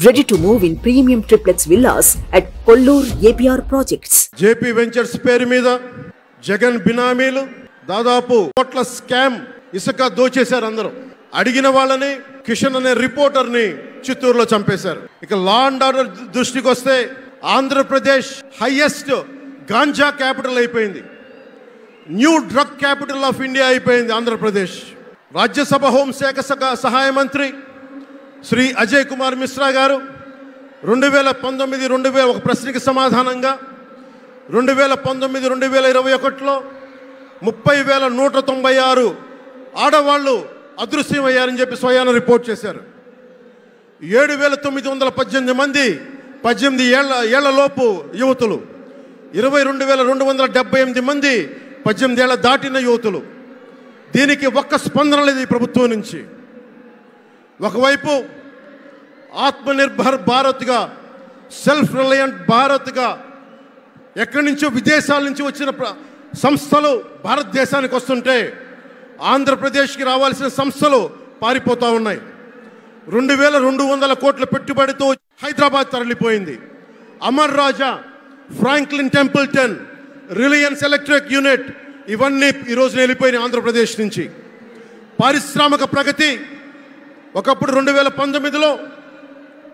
Ready to move in premium triplex villas at Kollur APR Projects. JP Ventures పేరు మీద జగన్ బినామీలు దాదాపు కోట్ల scam ఇసుక దోచేశారు. అందరూ అడిగిన వాళ్ళని కిషన్ అనే రిపోర్టర్ని చిత్తూరులో చంపేశారు. ఇక లా అండ్ ఆర్డర్ దృష్టికి వస్తే ఆంధ్రప్రదేశ్ హైయెస్ట్ గాంజా క్యాపిటల్ అయిపోయింది. New drug capital of India అయిపోయింది ఆంధ్రప్రదేశ్. రాజ్యసభ హోంశాఖ సహాయ మంత్రి శ్రీ అజయ్ కుమార్ మిశ్రా గారు 2019 ఒక ప్రశ్నకి సమాధానంగా 2019-2021లో 30,196 ఆడవాళ్ళు అదృశ్యమయ్యారని చెప్పి స్వయాన రిపోర్ట్ చేశారు. 7,918 మంది 18 ఏళ్ల లోపు యువతులు, 22,278 మంది 18 ఏళ్ల దాటిన యువతులు. దీనికి ఒక్క స్పందన లేదు ఈ ప్రభుత్వం నుంచి. ఒకవైపు ఆత్మనిర్భర్ భారత్గా, సెల్ఫ్ రిలయంట్ భారత్గా ఎక్కడి నుంచో విదేశాల నుంచి వచ్చిన సంస్థలు భారతదేశానికి వస్తుంటే ఆంధ్రప్రదేశ్కి రావాల్సిన సంస్థలు పారిపోతూ ఉన్నాయి. 2,200 కోట్ల పెట్టుబడితో హైదరాబాద్ తరలిపోయింది. Amara Raja, Franklin Templeton, Reliance electric unit ఇవన్నీ ఈరోజు వెళ్ళిపోయినాయి ఆంధ్రప్రదేశ్ నుంచి. పారిశ్రామిక ప్రగతి ఒకప్పుడు 2019లో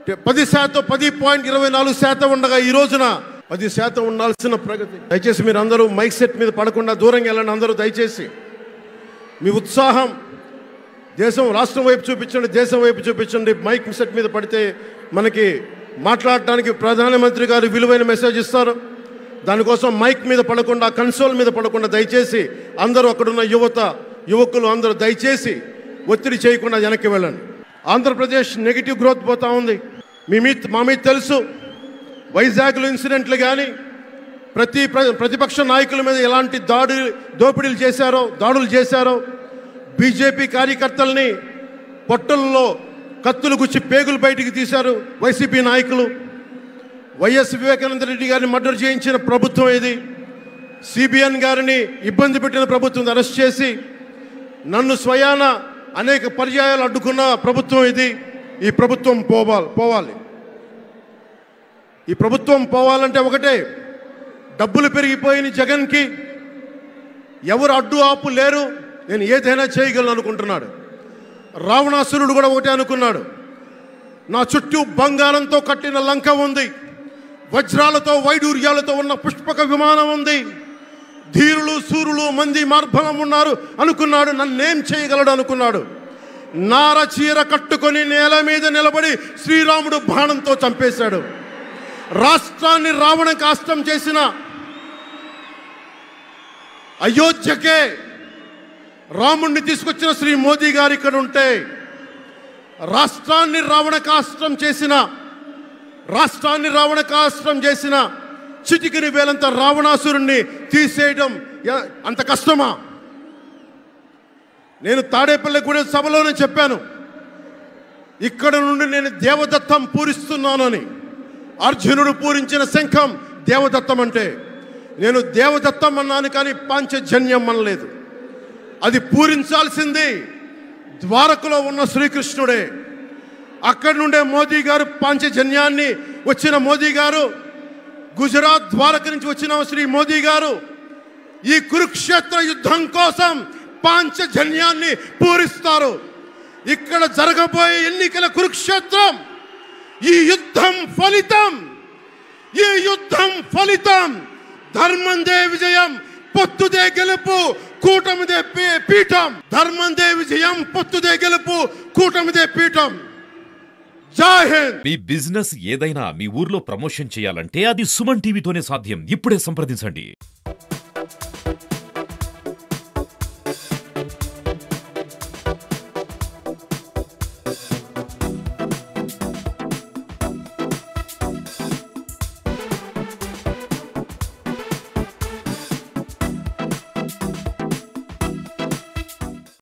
10%, 10.24% ఉండగా ఈ రోజున 10% ఉండాల్సిన ప్రగతి. దయచేసి మీరు అందరూ మైక్ సెట్ మీద పడకుండా దూరంగా వెళ్ళండి. అందరూ దయచేసి మీ ఉత్సాహం దేశం రాష్ట్రం వైపు చూపించండి, దేశం వైపు చూపించండి. మైక్ సెట్ మీద పడితే మనకి మాట్లాడటానికి ప్రధానమంత్రి గారు విలువైన మెసేజ్ ఇస్తారు. దానికోసం మైక్ మీద పడకుండా, కన్సోల్ మీద పడకుండా దయచేసి అందరూ అక్కడున్న యువకులు అందరూ దయచేసి ఒత్తిడి చేయకుండా వెనక్కి వెళ్ళండి. ఆంధ్రప్రదేశ్ నెగిటివ్ గ్రోత్ పోతా ఉంది. మా మీద తెలుసు వైజాగ్లో ఇన్సిడెంట్లు కానీ ప్రతిపక్ష నాయకుల మీద ఎలాంటి దాడులు చేశారో, బీజేపీ కార్యకర్తల్ని పొట్టల్లో కత్తులు గుచ్చి పేగులు బయటికి తీశారు వైసీపీ నాయకులు. వైఎస్ వివేకానంద రెడ్డి గారిని మర్డర్ చేయించిన ప్రభుత్వం ఇది. సిబిఎన్ గారిని ఇబ్బంది పెట్టిన ప్రభుత్వం అరెస్ట్ చేసి నన్ను స్వయాన అనేక పర్యాయాలు అడ్డుకున్న ప్రభుత్వం ఇది. ఈ ప్రభుత్వం పోవాలి. ఈ ప్రభుత్వం పోవాలంటే ఒకటే, డబ్బులు పెరిగిపోయిన జగన్కి ఎవరు అడ్డు ఆపు లేరు, నేను ఏదైనా చేయగలను అనుకుంటున్నాడు. రావణాసురుడు కూడా ఒకటే అనుకున్నాడు, నా చుట్టూ బంగారంతో కట్టిన లంక ఉంది, వజ్రాలతో వైడూర్యాలతో ఉన్న పుష్పక విమానం ఉంది, ధీరులు సూరులు మంది మార్బలం ఉన్నారు అనుకున్నాడు. నన్నేం చేయగలడు అనుకున్నాడు. నార చీర కట్టుకొని నేల మీద నిలబడి శ్రీరాముడు బాణంతో చంపేశాడు. రాష్ట్రాన్ని రావణ కాష్టం చేసిన అయోధ్యకే రాముణ్ణి తీసుకొచ్చిన శ్రీ మోదీ గారు ఇక్కడ ఉంటే, రాష్ట్రాన్ని రావణ కాష్టం చేసిన చిటికిని వేలంత రావణాసురుణ్ణి తీసేయడం అంత కష్టమా? నేను తాడేపల్లిగూడెం సభలోనే చెప్పాను, ఇక్కడ నుండి నేను దేవదత్తం పూరిస్తున్నాను అని. అర్జునుడు పూరించిన శంఖం దేవదత్తం అంటే నేను దేవదత్తం అన్నాను, కానీ పాంచజన్యం అనలేదు. అది పూరించాల్సింది ద్వారకలో ఉన్న శ్రీకృష్ణుడే. అక్కడి నుండే మోదీ గారు పాంచజన్యాన్ని వచ్చిన మోదీ గారు, గుజరాత్ ద్వారక నుంచి వచ్చిన శ్రీ మోదీ గారు ఈ కురుక్షేత్ర యుద్ధం కోసం పాంచజన్యాన్ని పూరిస్తారు. ఇక్కడ జరగబోయే ఎన్నికల కురుక్షేత్రం, ఈ యుద్ధం ఫలితం ధర్మందే విజయం, పొత్తుదే గెలుపు, కూటమిదే పీఠం. ధర్మందే విజయం, పొత్తుదే గెలుపు, కూటమిదే పీఠం. జై హింద్. మీ బిజినెస్ ఏదైనా మీ ఊర్లో ప్రమోషన్ చేయాలంటే అది సుమన్ టీవీతోనే సాధ్యం. ఇప్పుడే సంప్రదించండి.